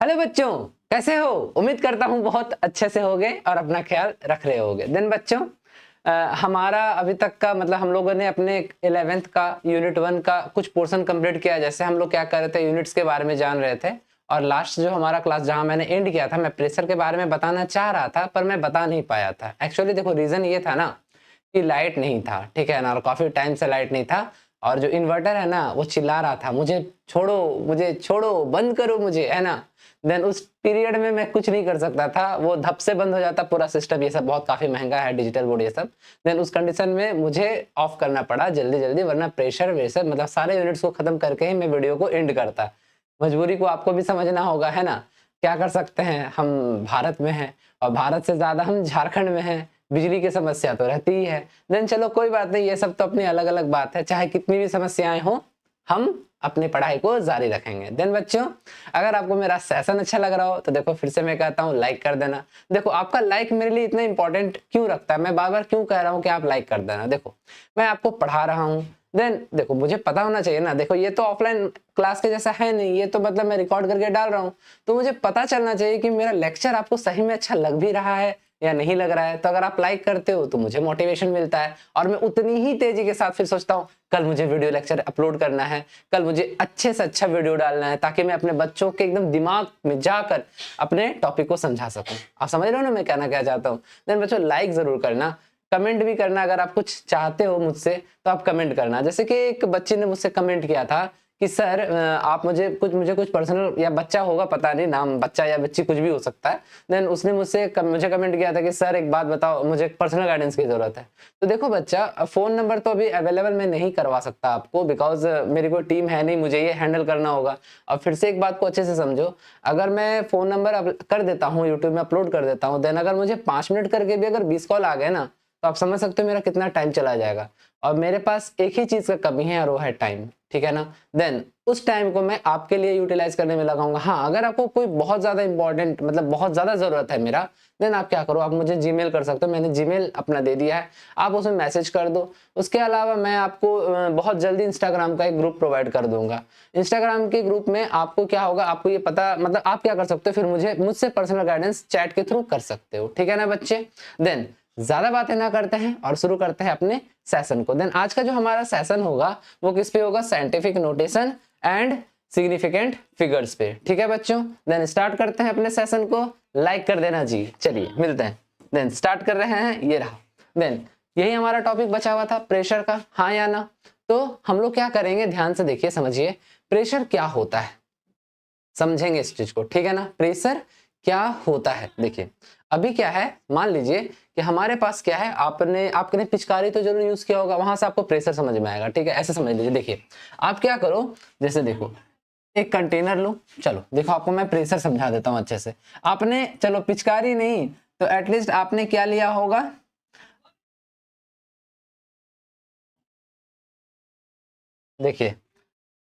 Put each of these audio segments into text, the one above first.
Hello बच्चों, कैसे हो? उम्मीद करता हूँ बहुत अच्छे से होगे और अपना ख्याल रख रहे होगे। देन बच्चों, हमारा अभी तक का मतलब हम लोगों ने अपने 11th का यूनिट 1 का कुछ पोर्शन कंप्लीट किया। जैसे हम लोग क्या कर रहे थे, यूनिट्स के बारे में जान रहे थे। और लास्ट जो हमारा क्लास जहाँ मैंने एंड किया था, मैं प्रेशर के बारे में बताना चाह रहा था पर मैं बता नहीं पाया था। एक्चुअली देखो, रीजन ये था ना कि लाइट नहीं था, ठीक है ना, और काफी टाइम से लाइट नहीं था। और जो इन्वर्टर है ना, वो चिल्ला रहा था, मुझे छोड़ो, मुझे छोड़ो, बंद करो मुझे, है ना। देन उस पीरियड में मैं कुछ नहीं कर सकता था, वो धप से बंद हो जाता पूरा सिस्टम। ये सब बहुत काफी महंगा है, डिजिटल बोर्ड ये सब। देन उस कंडीशन में मुझे ऑफ करना पड़ा जल्दी जल्दी, वरना प्रेशर वैसे मतलब सारे यूनिट्स को खत्म करके ही मैं वीडियो को एंड करता। मजबूरी को आपको भी समझना होगा, है ना। क्या कर सकते हैं, हम भारत में हैं और भारत से ज्यादा हम झारखंड में हैं। बिजली की समस्या तो रहती ही है। देन चलो कोई बात नहीं, ये सब तो अपनी अलग अलग बात है। चाहे कितनी भी समस्याएं हो, हम अपनी पढ़ाई को जारी रखेंगे। देन बच्चों, अगर आपको मेरा सेशन अच्छा लग रहा हो तो देखो, फिर से मैं कहता हूँ लाइक कर देना। देखो, आपका लाइक मेरे लिए इतना इंपॉर्टेंट क्यों रखता है, मैं बार बार क्यों कह रहा हूँ कि आप लाइक कर देना। देखो, मैं आपको पढ़ा रहा हूँ। देन देखो, मुझे पता होना चाहिए ना। देखो, ये तो ऑफलाइन क्लास के जैसा है नहीं, ये तो मतलब मैं रिकॉर्ड करके डाल रहा हूँ। तो मुझे पता चलना चाहिए कि मेरा लेक्चर आपको सही में अच्छा लग भी रहा है या नहीं लग रहा है। तो अगर आप लाइक करते हो तो मुझे मोटिवेशन मिलता है और मैं उतनी ही तेजी के साथ फिर सोचता हूँ कल मुझे वीडियो लेक्चर अपलोड करना है, कल मुझे अच्छे से अच्छा वीडियो डालना है, ताकि मैं अपने बच्चों के एकदम दिमाग में जाकर अपने टॉपिक को समझा सकूं। आप समझ रहे हो ना मैं कहना क्या चाहता हूँ। देन बच्चों, लाइक जरूर करना, कमेंट भी करना। अगर आप कुछ चाहते हो मुझसे तो आप कमेंट करना। जैसे कि एक बच्चे ने मुझसे कमेंट किया था कि सर, आप मुझे कुछ पर्सनल, या बच्चा होगा पता नहीं, नाम बच्चा या बच्ची कुछ भी हो सकता है। देन उसने मुझे कमेंट किया था कि सर एक बात बताओ, मुझे पर्सनल गाइडेंस की जरूरत है। तो देखो बच्चा, फोन नंबर तो अभी अवेलेबल मैं नहीं करवा सकता आपको, बिकॉज मेरी कोई टीम है नहीं, मुझे ये हैंडल करना होगा। और फिर से एक बात को अच्छे से समझो, अगर मैं फोन नंबर कर देता हूँ, यूट्यूब में अपलोड कर देता हूँ, देन अगर मुझे 5 मिनट करके भी अगर 20 कॉल आ गए ना, तो आप समझ सकते हो मेरा कितना टाइम चला जाएगा। और मेरे पास एक ही चीज का कमी है और वो है टाइम, ठीक है ना। देन उस टाइम को मैं आपके लिए यूटिलाइज करने में लगाऊंगा। हाँ, अगर आपको कोई बहुत ज्यादा इंपॉर्टेंट मतलब बहुत ज्यादा जरूरत है मेरा, देन आप क्या करो, आप मुझे जीमेल कर सकते हो। मैंने जीमेल अपना दे दिया है, आप उसमें मैसेज कर दो। उसके अलावा मैं आपको बहुत जल्दी इंस्टाग्राम का एक ग्रुप प्रोवाइड कर दूंगा। इंस्टाग्राम के ग्रुप में आपको क्या होगा, आपको ये पता मतलब आप क्या कर सकते हो, फिर मुझसे पर्सनल गाइडेंस चैट के थ्रू कर सकते हो, ठीक है ना बच्चे। देन ज्यादा बातें ना करते हैं और शुरू करते हैं अपने सेशन को। देन आज का जो हमारा सेशन होगा वो किस पे होगा, scientific notation and significant figures पे, ठीक है बच्चों। देन स्टार्ट करते हैं अपने सेशन को। लाइक कर देना जी, चलिए मिलते हैं। देन स्टार्ट कर रहे हैं, ये रहा। देन यही हमारा टॉपिक बचा हुआ था, प्रेशर का, हाँ या ना। तो हम लोग क्या करेंगे, ध्यान से देखिए, समझिए प्रेशर क्या होता है, समझेंगे इस चीज को, ठीक है ना। प्रेशर क्या होता है, देखिए अभी क्या है, मान लीजिए कि हमारे पास क्या है, आपने पिचकारी तो जरूर यूज किया होगा, वहां से आपको प्रेशर समझ में आएगा, ठीक है। ऐसे समझ लीजिए, देखिए आप क्या करो, जैसे देखो एक कंटेनर लो, चलो देखो आपको मैं प्रेशर समझा देता हूं अच्छे से। आपने चलो पिचकारी नहीं तो एटलीस्ट आपने क्या लिया होगा, देखिए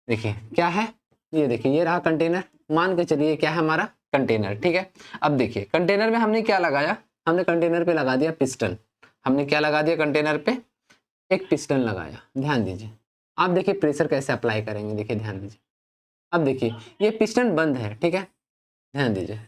देखिए क्या है, ये देखिए ये रहा कंटेनर। मान के चलिए क्या है हमारा कंटेनर, ठीक है। अब देखिए कंटेनर में हमने क्या लगाया, हमने कंटेनर पे लगा दिया पिस्टन। हमने क्या लगा दिया कंटेनर पे, एक पिस्टन लगाया। ध्यान दीजिए, आप देखिए प्रेशर कैसे अप्लाई करेंगे, देखिए ध्यान दीजिए। अब देखिए ये पिस्टन बंद है, ठीक है, ध्यान दीजिए।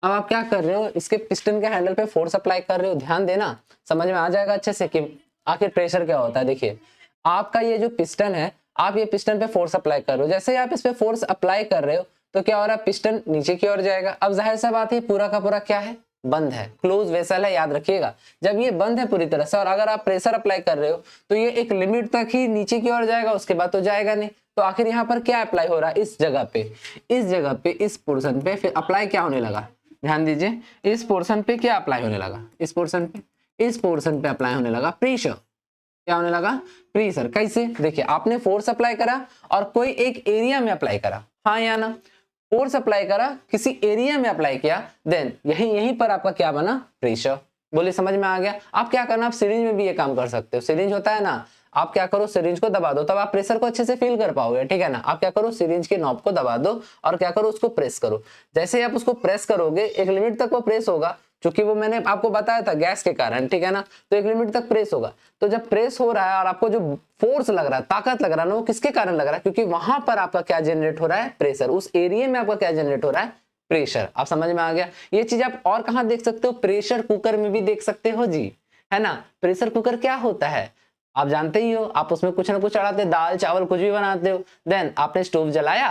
अब आप क्या कर रहे हो, इसके पिस्टन के हैंडल पे फोर्स अप्लाई कर रहे हो, ध्यान देना, समझ में आ जाएगा अच्छे से कि आखिर प्रेशर क्या होता है। देखिए आपका ये जो पिस्टन है, आप ये पिस्टन पे फोर्स अप्लाई कर रहे हो, जैसे ही आप इस पे फोर्स अप्लाई कर रहे हो तो क्या हो रहा है, पिस्टन नीचे की ओर जाएगा। अब जाहिर सा बात है, पूरा का पूरा क्या है, बंद है, क्लोज वेसल है, याद रखिएगा। जब ये बंद है पूरी तरह से और अगर आप प्रेशर अप्लाई कर रहे हो तो ये एक लिमिट तक ही नीचे की ओर जाएगा, उसके बाद तो जाएगा नहीं। तो आखिर यहाँ पर क्या अप्लाई हो रहा है, इस जगह पे, इस जगह पे, इस पोर्शन पे फिर अप्लाई क्या होने लगा, ध्यान दीजिए, इस पोर्शन पे क्या अप्लाई होने लगा, इस पोर्शन पे अप्लाई होने लगा प्रेशर। क्या होने लगा, प्रेशर। कैसे, देखिए आपने फोर्स अप्लाई करा और कोई एक एरिया में अप्लाई करा, हाँ या ना। फोर्स अप्लाई करा, किसी एरिया में अप्लाई किया, देन यहीं पर आपका क्या बना, प्रेशर। बोलिए समझ में आ गया। आप क्या करना, आप सिरिंज में भी ये काम कर सकते हो। सिरिंज होता है ना, आप क्या करो, सिरिंज को दबा दो, तब आप प्रेशर को अच्छे से फील कर पाओगे, ठीक है ना। आप क्या करो, सिरिंज के नॉब को दबा दो और क्या करो, उसको प्रेस करो। जैसे ही आप उसको प्रेस करोगे, एक लिमिट तक वो प्रेस होगा, क्योंकि वो मैंने आपको बताया था गैस के कारण, ठीक है ना। तो एक लिमिट तक प्रेस होगा। तो जब प्रेस हो रहा है और आपको जो फोर्स लग रहा है, ताकत लग रहा है ना, वो किसके कारण लग रहा है, क्योंकि वहां पर आपका क्या जनरेट हो रहा है, प्रेशर। उस एरिया में आपका क्या जनरेट हो रहा है, प्रेशर। आप समझ में आ गया। ये चीज आप और कहाँ देख सकते हो, प्रेशर कुकर में भी देख सकते हो जी, है ना। प्रेशर कुकर क्या होता है आप जानते ही हो, आप उसमें कुछ ना कुछ चढ़ाते, दाल चावल कुछ भी बनाते हो। देन आपने स्टोव जलाया,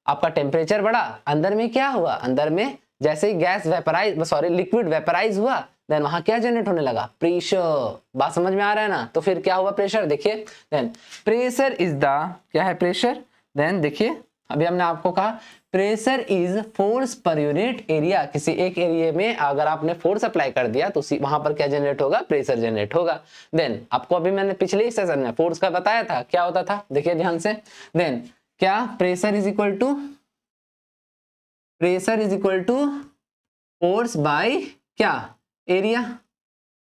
आपका टेम्परेचर बढ़ा, अंदर में क्या हुआ, अंदर में जैसे ही gas vaporize sorry liquid vaporize हुआ, देन वहां क्या जनरेट होने लगा, प्रेशर। बात समझ में आ रहा है ना। तो फिर क्या हुआ, प्रेशर। देखिए देन प्रेशर इज द, क्या है प्रेशर, देन देखिए अभी हमने आपको कहा pressure is force per unit area. किसी एक एरिया में अगर आपने फोर्स अप्लाई कर दिया तो वहां पर क्या जनरेट होगा, प्रेशर जनरेट होगा। देन आपको अभी मैंने पिछले ही सेशन में फोर्स का बताया था, क्या होता था, देखिए ध्यान से। देन क्या, pressure is equal to force by क्या, area.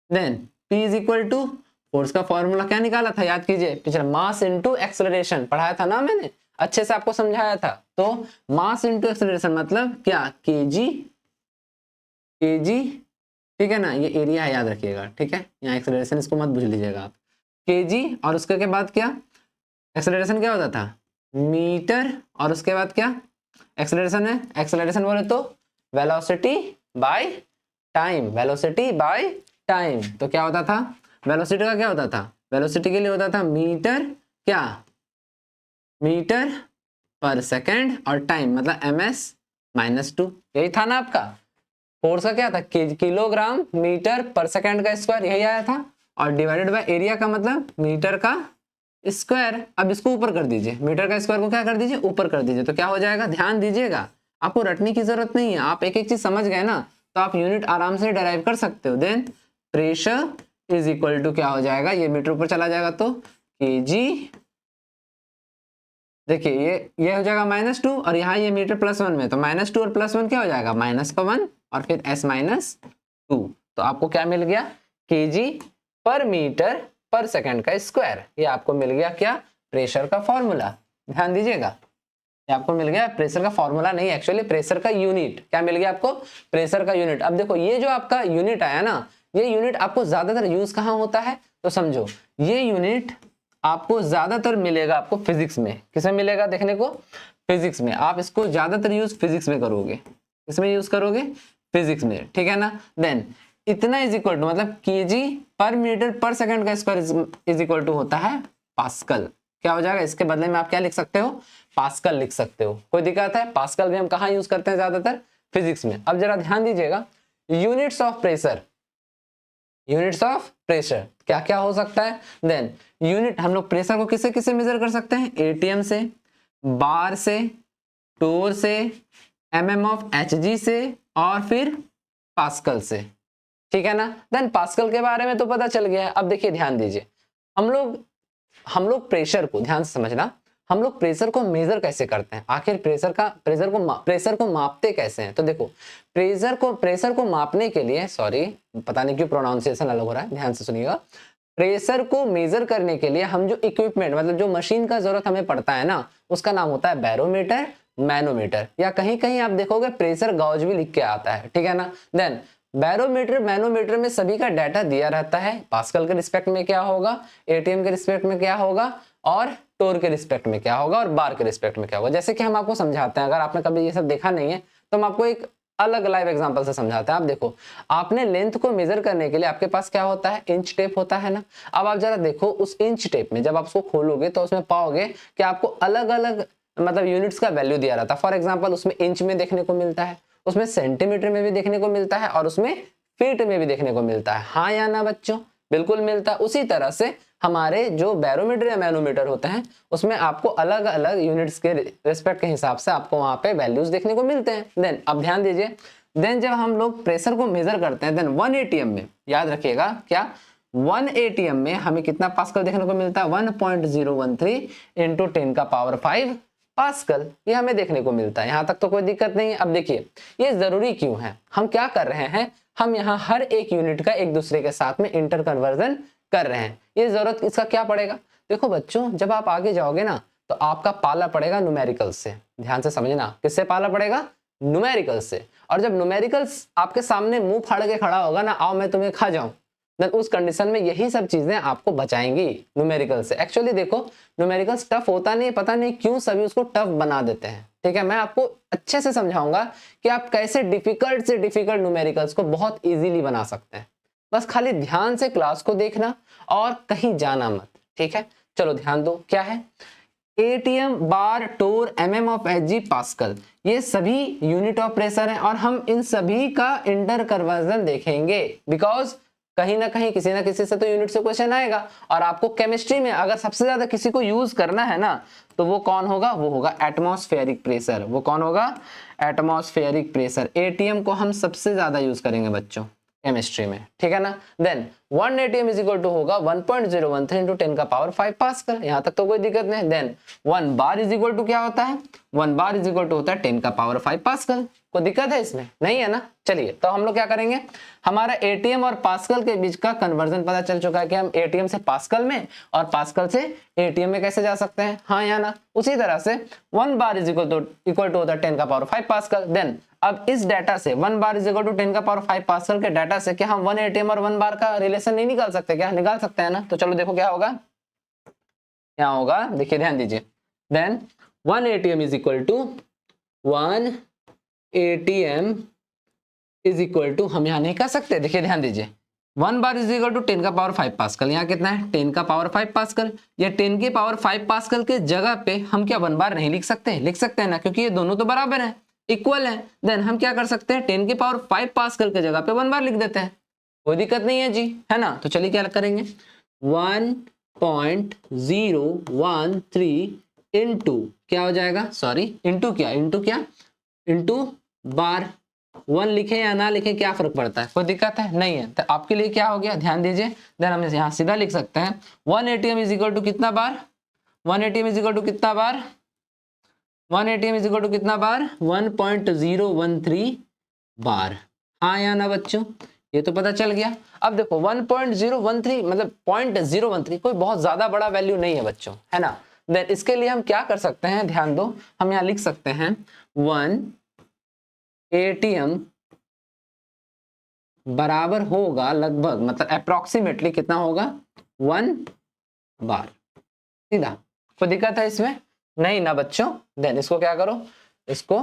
Then P is equal to, force का फॉर्मूला क्या निकाला था, याद कीजिए पिछले, मास इनटू एक्सेलरेशन पढ़ाया था ना मैंने, अच्छे से आपको समझाया था। तो मास इनटू एक्सेलरेशन मतलब क्या, केजी, ठीक है ना, ये एरिया है याद रखिएगा, ठीक है। यहाँ एक्सेलरेशन इसको मत भूल लीजिएगा आप, केजी, और उसके के बाद क्या, एक्सेलरेशन क्या होता था, मीटर, और उसके बाद क्या, एक्सेलरेशन है, एक्सेलरेशन बोले तो velocity by time, velocity by time. तो क्या होता था, वेलोसिटी का क्या होता था, वेलोसिटी के लिए होता था मीटर, क्या, मीटर पर सेकंड, और टाइम मतलब ms-2, यही था ना आपका। फोर्स का क्या था, किलोग्राम मीटर पर सेकंड का स्क्वायर, यही आया था, और डिवाइडेड बाय एरिया का मतलब मीटर का स्क्वायर। अब इसको ऊपर कर दीजिए, मीटर का स्क्वायर को क्या कर दीजिए, ऊपर कर दीजिए, तो क्या हो जाएगा, ध्यान दीजिएगा, आपको रटने की जरूरत नहीं है, आप एक एक चीज समझ गए ना, तो आप यूनिट आराम से डिराइव कर सकते हो। Then pressure is equal to क्या हो जाएगा, ये मीटर ऊपर चला जाएगा तो केजी, देखिए ये हो जाएगा -2, और यहाँ ये मीटर +1 में, तो -2 और +1 क्या हो जाएगा, -1, और फिर s-2। तो आपको क्या मिल गया, केजी पर मीटर पर सेकंड का स्क्वायर। ये आपको मिल गया क्या, प्रेशर का फॉर्मूला। ध्यान दीजिएगा, ये आपको मिल गया प्रेशर का फॉर्मूला नहीं, एक्चुअली प्रेशर का यूनिट। क्या मिल गया आपको, प्रेशर का यूनिट। अब देखो ये जो आपका यूनिट आया ना, ये यूनिट आपको ज्यादातर यूज कहाँ होता है, तो समझो ये यूनिट आपको ज्यादातर मिलेगा आपको फिजिक्स में। किसमें मिलेगा देखने को, फिजिक्स में। आप इसको ज्यादातर यूज फिजिक्स में करोगे, किसमें यूज करोगे, फिजिक्स में, ठीक है ना। देन इतना इज इक्वल टू मतलब केजी पर मीटर पर सेकंड का स्क्वायर इज इक्वल टू होता है पास्कल। क्या हो जाएगा, इसके बदले में आप क्या लिख सकते हो, पास्कल लिख सकते हो, कोई दिक्कत है। पास्कल भी हम कहाँ यूज करते हैं, ज्यादातर फिजिक्स में। अब जरा ध्यान दीजिएगा, units of pressure, units of pressure क्या क्या हो सकता है। देन यूनिट, हम लोग प्रेशर को किससे किससे मेजर कर सकते हैं, एटीएम से, बार से, टोर से, mm ऑफ hg से, और फिर पास्कल से, ठीक है ना। देन पास्कल के बारे में तो पता चल गया है। अब देखिए ध्यान दीजिए, हम लोग प्रेशर को ध्यान से समझना, हम लोग प्रेशर को मेजर कैसे करते हैं, आखिर प्रेशर को मापते कैसे हैं। तो देखो प्रेशर को मापने के लिए, सॉरी पता नहीं क्यों प्रोनाउंसिएशन अलग हो रहा है, ध्यान से सुनिएगा। प्रेशर को मेजर करने के लिए हम जो इक्विपमेंट मतलब जो मशीन का जरूरत हमें पड़ता है ना, उसका नाम होता है बैरोमीटर, मैनोमीटर, या कहीं कहीं आप देखोगे प्रेशर गॉज भी लिख के आता है, ठीक है ना। देन बैरोमीटर, मैनोमीटर में सभी का डाटा दिया रहता है, पास्कल के रिस्पेक्ट में क्या होगा, एटीएम के रिस्पेक्ट में क्या होगा, और टोर के रिस्पेक्ट में क्या होगा, और बार के रिस्पेक्ट में क्या होगा। जैसे कि हम आपको समझाते हैं, अगर आपने कभी ये सब देखा नहीं है तो हम आपको एक अलग लाइव एग्जांपल से समझाते हैं। आप देखो, आपने लेंथ को मेजर करने के लिए आपके पास क्या होता है, इंच टेप होता है ना। अब आप जरा देखो उस इंच टेप में जब आप उसको खोलोगे तो उसमें पाओगे कि आपको अलग अलग मतलब यूनिट्स का वैल्यू दिया रहता है। फॉर एग्जाम्पल उसमें इंच में देखने को मिलता है, उसमें सेंटीमीटर में भी देखने को मिलता है, और उसमें फीट में भी देखने को मिलता है। हाँ या ना बच्चों, बिल्कुल मिलता है। उसी तरह से हमारे जो बैरोमीटर या मैनोमीटर होते हैं उसमें आपको अलग अलग यूनिट्स के रिस्पेक्ट के हिसाब से आपको वहां पे वैल्यूज देखने को मिलते हैं। देन अब ध्यान दीजिए, देन जब हम लोग प्रेशर को मेजर करते हैं, देन 1 एटीएम में, याद रखिएगा क्या, 1 एटीएम में हमें कितना पास्कल देखने को मिलता है, 1.013 इंटू 10 का पावर 5 पास्कल, ये हमें देखने को मिलता है। यहाँ तक तो कोई दिक्कत नहीं है। अब देखिए ये जरूरी क्यों है, हम क्या कर रहे हैं, हम यहाँ हर एक यूनिट का एक दूसरे के साथ में इंटर कन्वर्जन कर रहे हैं। ये जरूरत इसका क्या पड़ेगा, देखो बच्चों जब आप आगे जाओगे ना तो आपका पाला पड़ेगा न्यूमेरिकल से। ध्यान से समझना, किससे पाला पड़ेगा, न्यूमेरिकल से। और जब न्यूमेरिकल्स आपके सामने मुंह फाड़ के खड़ा होगा ना, आओ मैं तुम्हें खा जाऊं, देन उस कंडीशन में यही सब चीजें आपको बचाएंगी न्यूमेरिकल से। एक्चुअली देखो न्यूमेरिकल्स टफ होता नहीं, पता नहीं क्यों सभी उसको टफ बना देते हैं। ठीक है, मैं आपको अच्छे से समझाऊंगा कि आप कैसे डिफिकल्ट से डिफिकल्ट न्यूमेरिकल्स को बहुत इजीली बना सकते हैं। बस खाली ध्यान से क्लास को देखना और कहीं जाना मत, ठीक है। चलो ध्यान दो, क्या है atm, bar, torr, mm of Hg, pascal, ये सभी यूनिट ऑफ प्रेशर हैं और हम इन सभी का इंटर कन्वर्जन देखेंगे, बिकॉज कहीं ना कहीं किसी ना किसी से तो यूनिट से क्वेश्चन आएगा। और आपको केमिस्ट्री में अगर सबसे ज्यादा किसी को यूज करना है ना, तो वो कौन होगा, वो होगा एटमॉस्फेरिक प्रेशर। वो कौन होगा, एटमॉस्फेरिक प्रेशर। एटीएम को हम सबसे ज्यादा यूज करेंगे बच्चों केमिस्ट्री में, ठीक है ना। Then 1 atm is equal to होगा 1.013 इंटू 10 का पावर 5 पास्कल, यहां तक तो कोई दिक्कत नहीं। Then 1 bar is equal to क्या होता है, 1 बार इज इक्वल टू होता है 10 का पावर 5 पास्कल। कोई दिक्कत है इसमें, नहीं है ना। चलिए तो हम लोग क्या करेंगे, हमारा एटीएम और पास्कल के बीच का कन्वर्जन पता चल चुका है कि हम एटीएम से पास्कल में और पास्कल से एटीएम में कैसे जा सकते हैं, हाँ या ना। उसी तरह से 1 बार इज इक्वल टू होता है 10 का पावर 5 पास्कल। देन अब इस डाटा से 1 बार इज इक्वल टू 10 का पावर 5 पास्कल के डाटा से क्या हम 1 एटीएम और 1 बार का रिलेशन नहीं निकाल सकते, क्या निकाल सकते हैं ना। तो चलो देखो क्या होगा, क्या होगा, देखिए ध्यान दीजिए। Then 1 atm is equal to 1 atm is equal to, हम यहाँ नहीं कर सकते, देखिए ध्यान दीजिए। 1 बार इज इक्वल टू 10 का पावर 5 पास्कल, यहाँ कितना है 10 का पावर 5 पास्कल। या 10 के पावर 5 पास्कल के जगह पे हम क्या 1 बार नहीं लिख सकते, लिख सकते हैं ना, क्योंकि ये दोनों तो बराबर है, इक्वल है। देन हम क्या कर सकते हैं, 10 के पावर 5 पास्कल के जगह पे 1 बार लिख देते हैं, कोई दिक्कत नहीं है जी, है ना। तो चलिए क्या करेंगे, 1.013 इंटू क्या हो जाएगा, सॉरी इंटू क्या इंटू बार। 1 लिखे या ना लिखे क्या फर्क पड़ता है, कोई दिक्कत है नहीं है। तो आपके लिए क्या हो गया, ध्यान दीजिए। देन हम यहाँ सीधा लिख सकते हैं 1 एटीएम इज इक्वल टू कितना बार, 1 एटीएम इज इक्वल टू कितना बार, 1 एटीएम इज इक्वल टू कितना बार, 1.013 बार, हाँ या ना बच्चों, ये तो पता चल गया। अब देखो 1.013 मतलब 0.013 कोई बहुत ज्यादा बड़ा वैल्यू नहीं है बच्चों, है ना। देन इसके लिए हम क्या कर सकते हैं, ध्यान दो, हम यहाँ लिख सकते हैं 1 एटीएम बराबर होगा लगभग, मतलब अप्रोक्सीमेटली कितना होगा, 1 बार, सीधा। कोई दिक्कत है इसमें, नहीं ना बच्चों। देन इसको क्या करो, इसको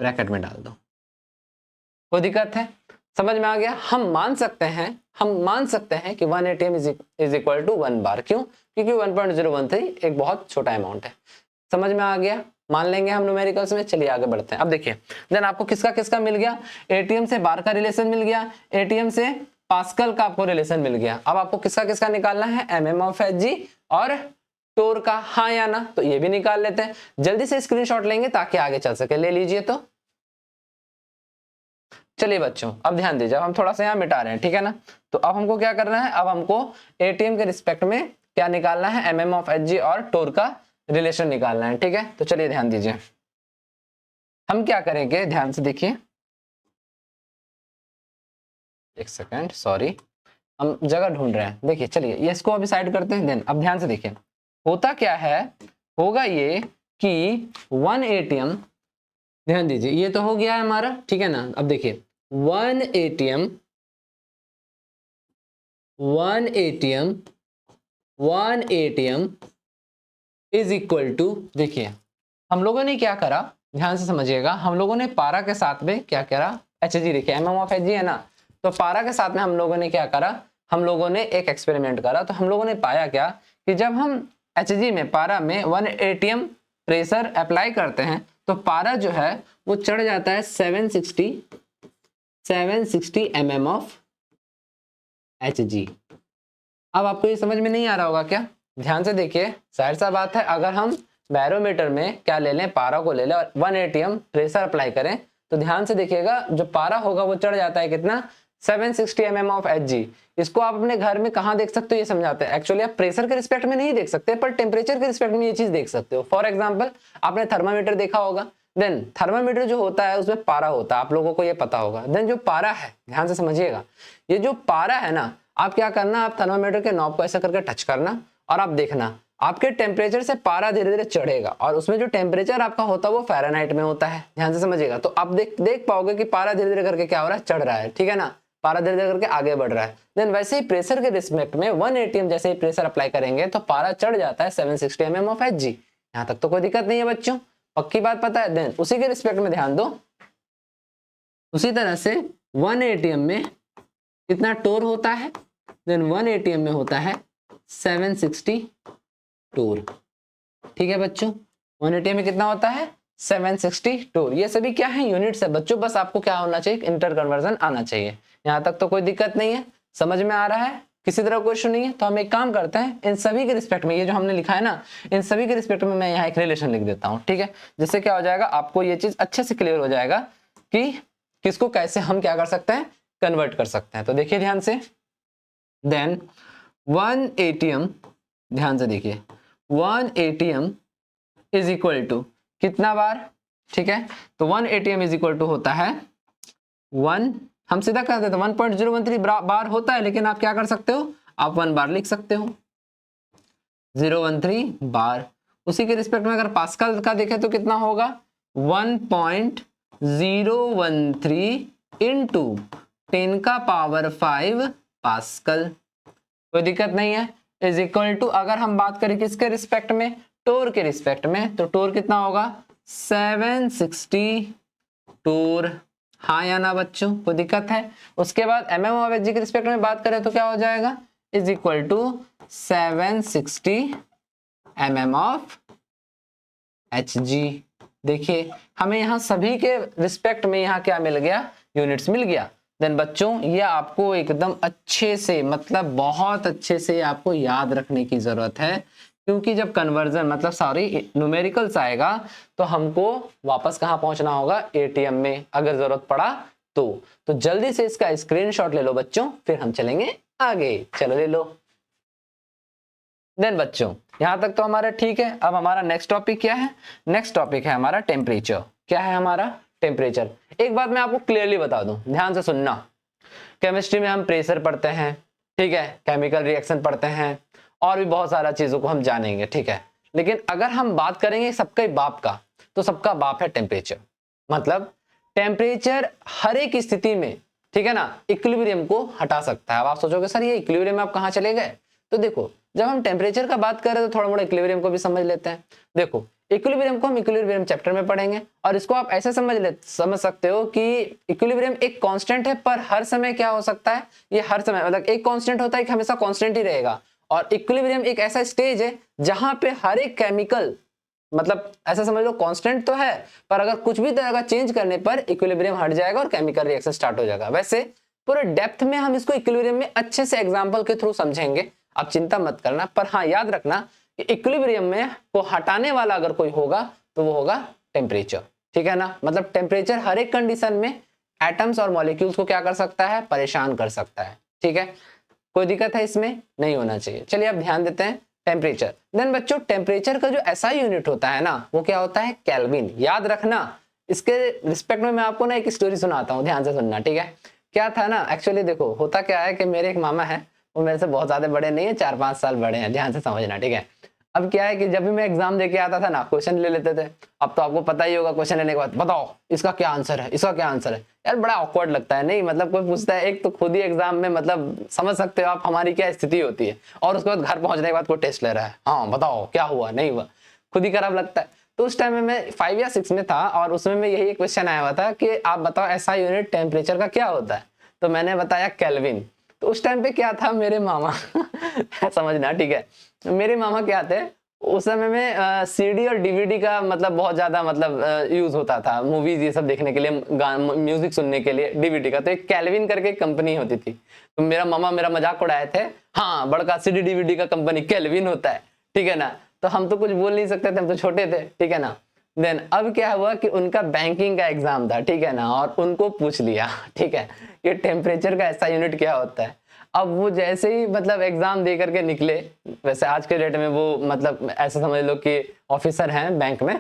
ब्रैकेट में डाल दो, कोई दिक्कत है, समझ में आ गया। हम मान सकते हैं कि 1 एटीएम इज इक्वल टू 1 बार, क्यों, क्योंकि 1.013 एक बहुत छोटा अमाउंट है, समझ में आ गया, मान लेंगे हम न्यूमेरिकल्स में। चलिए आगे बढ़ते हैं। अब देखिए देन आपको किसका किसका मिल गया, एटीएम से बार का रिलेशन मिल गया, एटीएम से पास्कल का आपको रिलेशन मिल गया। अब आपको किसका किसका निकालना है, एमएम ऑफ एचजी और टोर का, हाँ या ना। तो ये भी निकाल लेते हैं, जल्दी से स्क्रीनशॉट लेंगे ताकि आगे चल सके, ले लीजिए। तो चलिए बच्चों अब ध्यान दीजिए, हम थोड़ा सा यहाँ मिटा रहे हैं, ठीक है ना। तो अब हमको क्या करना है, अब हमको एटीएम के रिस्पेक्ट में क्या निकालना है, एमएम ऑफ एचजी और टोर का रिलेशन निकालना है, ठीक है। तो चलिए ध्यान दीजिए, हम क्या करेंगे, ध्यान से देखिए, एक सेकेंड, सॉरी हम जगह ढूंढ रहे हैं। देखिए चलिए ये इसको अभी साइड करते हैं। देन अब ध्यान से देखिए, होता क्या है, होगा ये कि 1 एटीएम, ध्यान दीजिए ये तो हो गया है हमारा, ठीक है ना। अब देखिए 1 एटीएम इज इक्वल टू, देखिए हम लोगों ने क्या करा, ध्यान से समझिएगा, हम लोगों ने पारा के साथ में क्या करा, एचजी, देखिए एमएम ऑफ एचजी है ना, तो पारा के साथ में हम लोगों ने क्या करा, हम लोगों ने एक एक्सपेरिमेंट करा। तो हम लोगों ने पाया क्या कि जब हम एचजी में पारा में 1 एटीएम प्रेशर अप्लाई करते हैं तो पारा जो है वो चढ़ जाता है 760 mm ऑफ एचजी। अब आपको ये समझ में नहीं आ रहा होगा क्या, ध्यान से देखिए, जाहिर सा बात है, अगर हम बैरोमीटर में क्या ले लें, पारा को ले लें और 1 एटीएम प्रेशर अप्लाई करें, तो ध्यान से देखिएगा जो पारा होगा वो चढ़ जाता है कितना, 760 mm ऑफ एचजी। इसको आप अपने घर में कहाँ देख सकते हो ये समझाते हैं। एक्चुअली आप प्रेशर के रिस्पेक्ट में नहीं देख सकते, पर टेम्परेचर के रिस्पेक्ट में ये चीज देख सकते हो। फॉर एग्जांपल आपने थर्मामीटर देखा होगा, देन थर्मामीटर जो होता है उसमें पारा होता है, आप लोगों को ये पता होगा। देन जो पारा है, ध्यान से समझिएगा, ये जो पारा है ना, आप क्या करना, आप थर्मामीटर के नॉब को ऐसा करके टच करना और आप देखना आपके टेम्परेचर से पारा धीरे धीरे चढ़ेगा, और उसमें जो टेम्परेचर आपका होता है वो फ़ारेनहाइट में होता है, ध्यान से समझिएगा। तो आप देख पाओगे कि पारा धीरे धीरे करके क्या हो रहा है, चढ़ रहा है, ठीक है ना, पारा धीरे धीरे करके आगे बढ़ रहा है। देन वैसे ही प्रेशर के रिस्पेक्ट में 1 एटीएम जैसे ही प्रेशर अप्लाई करेंगे तो पारा चढ़ जाता है 760 mm ऑफ एचजी। यहाँ तक तो कोई दिक्कत नहीं है बच्चों, पक्की बात पता है। देन उसी के रिस्पेक्ट में ध्यान दो, उसी तरह से 1 ATM में कितना टोर होता है, देन 1 ATM में होता है 760 टोर। ठीक है बच्चों, 1 ATM में कितना होता है 760 टोर। ये सभी क्या है यूनिट्स है बच्चों, बस आपको क्या होना चाहिए, इंटर कन्वर्जन आना चाहिए। यहाँ तक तो कोई दिक्कत नहीं है, समझ में आ रहा है, किसी तरह क्वेश्चन नहीं है। तो हम एक काम करते हैं, इन सभी के रिस्पेक्ट में, ये जो हमने लिखा है ना, इन सभी के रिस्पेक्ट में मैं यहाँ एक रिलेशन लिख देता हूँ। ठीक है, जिससे क्या हो जाएगा, आपको ये चीज अच्छे से क्लियर हो जाएगा कि किसको कैसे हम क्या कर सकते हैं, कन्वर्ट कर सकते हैं। तो देखिए ध्यान से, देन 1 ATM, ध्यान से देखिए, 1 ATM इज इक्वल टू कितना बार। ठीक है, तो 1 ATM इज इक्वल टू होता है 1, हम सीधा कर देते हैं 1.013 बार होता है, लेकिन आप क्या कर सकते हो, आप 1 बार लिख सकते हो, 013 बार। उसी के रिस्पेक्ट में अगर पास्कल का देखें तो कितना होगा, 1.013 इंटू 10⁵ पास्कल। कोई दिक्कत नहीं है, इज इक्वल टू, अगर हम बात करें किसके रिस्पेक्ट में, टोर के रिस्पेक्ट में, तो टोर कितना होगा 760 टोर। हाँ या ना बच्चों, कोई दिक्कत है। उसके बाद mm ऑफ hg के रिस्पेक्ट में बात करें तो क्या हो जाएगा, is equal to 760 mm of hg। देखिए हमें यहाँ सभी के रिस्पेक्ट में यहाँ क्या मिल गया, यूनिट्स मिल गया। देन बच्चों ये आपको एकदम अच्छे से, मतलब बहुत अच्छे से आपको याद रखने की जरूरत है, क्योंकि जब कन्वर्जन मतलब सॉरी न्यूमेरिकल्स आएगा तो हमको वापस कहाँ पहुंचना होगा, ATM में, अगर जरूरत पड़ा तो जल्दी से इसका स्क्रीनशॉट ले लो बच्चों, फिर हम चलेंगे आगे। चलो ले लो। देन बच्चों यहां तक तो हमारा ठीक है। अब हमारा नेक्स्ट टॉपिक क्या है, नेक्स्ट टॉपिक है हमारा टेम्परेचर। क्या है हमारा टेम्परेचर। एक बात मैं आपको क्लियरली बता दूं, ध्यान से सुनना, केमिस्ट्री में हम प्रेशर पढ़ते हैं, ठीक है, केमिकल रिएक्शन पढ़ते हैं, और भी बहुत सारा चीजों को हम जानेंगे, ठीक है। लेकिन अगर हम बात करेंगे सबके बाप का, तो सबका बाप है टेम्परेचर। मतलब टेम्परेचर हर एक स्थिति में, ठीक है ना, इक्विलिब्रियम को हटा सकता है। अब आप सोचोगे सर ये इक्विलिब्रियम आप कहाँ चले गए, तो देखो जब हम टेम्परेचर का बात कर रहे हैं तो थोड़ा मोड़ा इक्विलिब्रियम को भी समझ लेते हैं। देखो इक्विलिब्रियम को हम इक्विलिब्रियम चैप्टर में पढ़ेंगे, और इसको आप ऐसे समझ सकते हो कि इक्विलिब्रियम एक कांस्टेंट है, पर हर समय क्या हो सकता है, ये हर समय मतलब एक कांस्टेंट होता है कि हमेशा कांस्टेंट ही रहेगा। और इक्विलिब्रियम एक ऐसा स्टेज है जहां पे हर एक केमिकल, मतलब ऐसा समझ लो कांस्टेंट तो है, पर अगर कुछ भी तरह का चेंज करने पर इक्विलिब्रियम हट जाएगा और केमिकल रिएक्शन स्टार्ट हो जाएगा। वैसे पूरे डेप्थ में हम इसको इक्विलिब्रियम में अच्छे से एग्जांपल के थ्रू समझेंगे, आप चिंता मत करना। पर हाँ याद रखना कि इक्विलिब्रियम में को हटाने वाला अगर कोई होगा तो वो होगा टेम्परेचर, ठीक है ना। मतलब टेम्परेचर हर एक कंडीशन में एटम्स और मॉलिक्यूल्स को क्या कर सकता है, परेशान कर सकता है, ठीक है। कोई दिक्कत है इसमें, नहीं होना चाहिए। चलिए अब ध्यान देते हैं टेम्परेचर। देन बच्चों टेम्परेचर का जो SI यूनिट होता है ना, वो क्या होता है, केल्विन। याद रखना, इसके रिस्पेक्ट में मैं आपको ना एक स्टोरी सुनाता हूँ, ध्यान से सुनना, ठीक है। क्या था ना, एक्चुअली देखो होता क्या है कि मेरे एक मामा है, वो मेरे से बहुत ज्यादा बड़े नहीं है, 4-5 साल बड़े हैं, ध्यान से समझना, ठीक है। अब क्या है कि जब भी मैं एग्जाम देके आता था ना, क्वेश्चन ले लेते थे। अब तो आपको पता ही होगा, क्वेश्चन लेने के बाद बताओ इसका क्या आंसर है, इसका क्या आंसर है। यार बड़ा ऑकवर्ड लगता है, नहीं मतलब कोई पूछता है, एक तो खुद ही एग्जाम में, मतलब समझ सकते हो आप हमारी क्या स्थिति होती है, और उसके बाद घर पहुंचने के बाद कोई टेस्ट ले रहा है, हाँ बताओ क्या हुआ नहीं हुआ, खुद ही खराब लगता है। तो उस टाइम में मैं 5 या 6 में था, और उसमें मैं यही क्वेश्चन आया हुआ था कि आप बताओ SI यूनिट टेम्परेचर का क्या होता है। तो मैंने बताया केल्विन। तो उस टाइम पे क्या था, मेरे मामा समझना, ठीक है, मेरे मामा क्या थे, उस समय में CD और DVD का मतलब बहुत ज्यादा मतलब यूज होता था, मूवीज ये सब देखने के लिए, म्यूजिक सुनने के लिए DVD का। तो एक केल्विन करके कंपनी होती थी, तो मेरा मामा मेरा मजाक उड़ाए थे, हाँ बड़का CD DVD का कंपनी केल्विन होता है, ठीक है ना। तो हम तो कुछ बोल नहीं सकते थे, हम तो छोटे थे, ठीक है ना। देन अब क्या हुआ कि उनका बैंकिंग का एग्जाम था, ठीक है ना, और उनको पूछ लिया, ठीक है, कि टेम्परेचर का SI यूनिट क्या होता है। अब वो जैसे ही मतलब एग्जाम दे करके निकले, वैसे आज के डेट में वो मतलब ऐसा समझ लो कि ऑफिसर हैं बैंक में,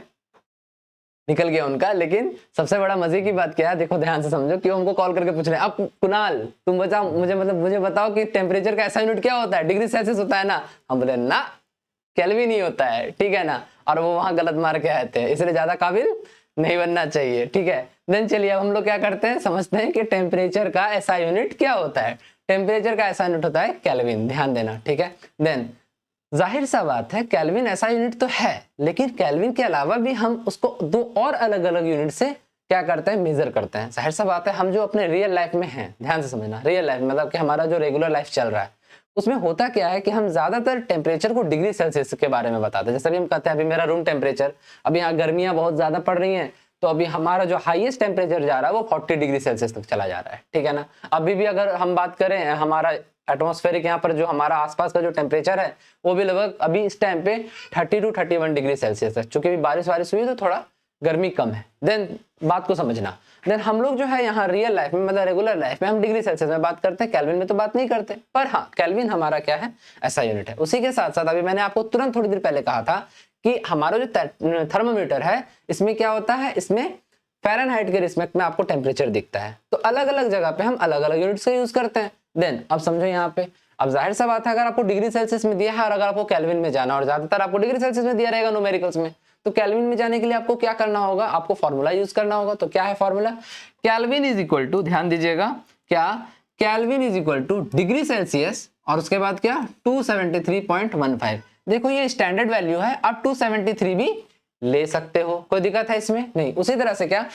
निकल गया उनका। लेकिन सबसे बड़ा मजे की बात क्या है, देखो ध्यान से समझो, कि उनको कॉल करके पूछ रहे हैं, अब कुणाल तुम बताओ मुझे, मतलब मुझे बताओ कि टेम्परेचर का SI यूनिट क्या होता है, डिग्री सेल्सियस होता है ना। हम बोले ना, केल्विन ही होता है, ठीक है ना। और वो वहां गलत मार के आए थे, इसलिए ज्यादा काबिल नहीं बनना चाहिए, ठीक है। देन चलिए अब हम लोग क्या करते हैं, समझते हैं कि टेम्परेचर का SI यूनिट क्या होता है। टेम्परेचर का SI यूनिट होता है केल्विन, ध्यान देना, ठीक है। देन जाहिर सा बात है केल्विन ऐसा यूनिट तो है, लेकिन केल्विन के अलावा भी हम उसको दो और अलग अलग यूनिट से क्या करते हैं, मेजर करते हैं। जाहिर सा बात है हम जो अपने रियल लाइफ में हैं, ध्यान से समझना, रियल लाइफ मतलब कि हमारा जो रेगुलर लाइफ चल रहा है उसमें होता क्या है कि हम ज्यादातर टेम्परेचर को डिग्री सेल्सियस के बारे में बताते हैं। जैसे अभी हम कहते हैं अभी मेरा रूम टेम्परेचर, अभी यहाँ गर्मियां बहुत ज्यादा पड़ रही हैं तो अभी हमारा जो हाईएस्ट टेम्परेचर जा रहा है वो 40 डिग्री सेल्सियस तक चला जा रहा है, ठीक है ना। अभी भी अगर हम बात करें हमारा एटमॉस्फेरिक यहाँ पर जो हमारा आसपास का जो टेम्परेचर है वो भी लगभग अभी इस टाइम पे 30 टू 31 डिग्री सेल्सियस है। चूंकि बारिश हुई तो थोड़ा गर्मी कम है। देन बात को समझना, देन हम लोग जो है यहाँ रियल लाइफ में मतलब रेगुलर लाइफ में हम डिग्री सेल्सियस में बात करते हैं, केल्विन में तो बात नहीं करते। पर हाँ, केल्विन हमारा क्या है, ऐसा यूनिट है। उसी के साथ साथ अभी मैंने आपको तुरंत थोड़ी देर पहले कहा था कि हमारा जो थर्मोमीटर है इसमें क्या होता है, इसमें फ़ारेनहाइट के रिस्पेक्ट में आपको टेम्परेचर दिखता है। तो अलग अलग जगह पे हम अलग अलग यूनिट्स का यूज करते हैं। देन अब समझो यहाँ पे, अब जाहिर सा बात है अगर आपको डिग्री सेल्सियस में दिया है और अगर आपको केल्विन में जाना, और ज्यादातर आपको डिग्री सेल्सियस में दिया रहेगा न्यूमेरिकल्स में, तो केल्विन में जाने के लिए आपको क्या करना होगा, आपको फॉर्मूला यूज करना होगा। तो क्या है formula, kelvin is equal to, ध्यान दीजिएगा, क्या, kelvin is equal to degree Celsius और उसके बाद क्या 273.15। देखो ये स्टैंडर्ड वैल्यू है, आप 273 भी ले सकते हो, कोई दिक्कत है इसमें नहीं। उसी तरह से क्या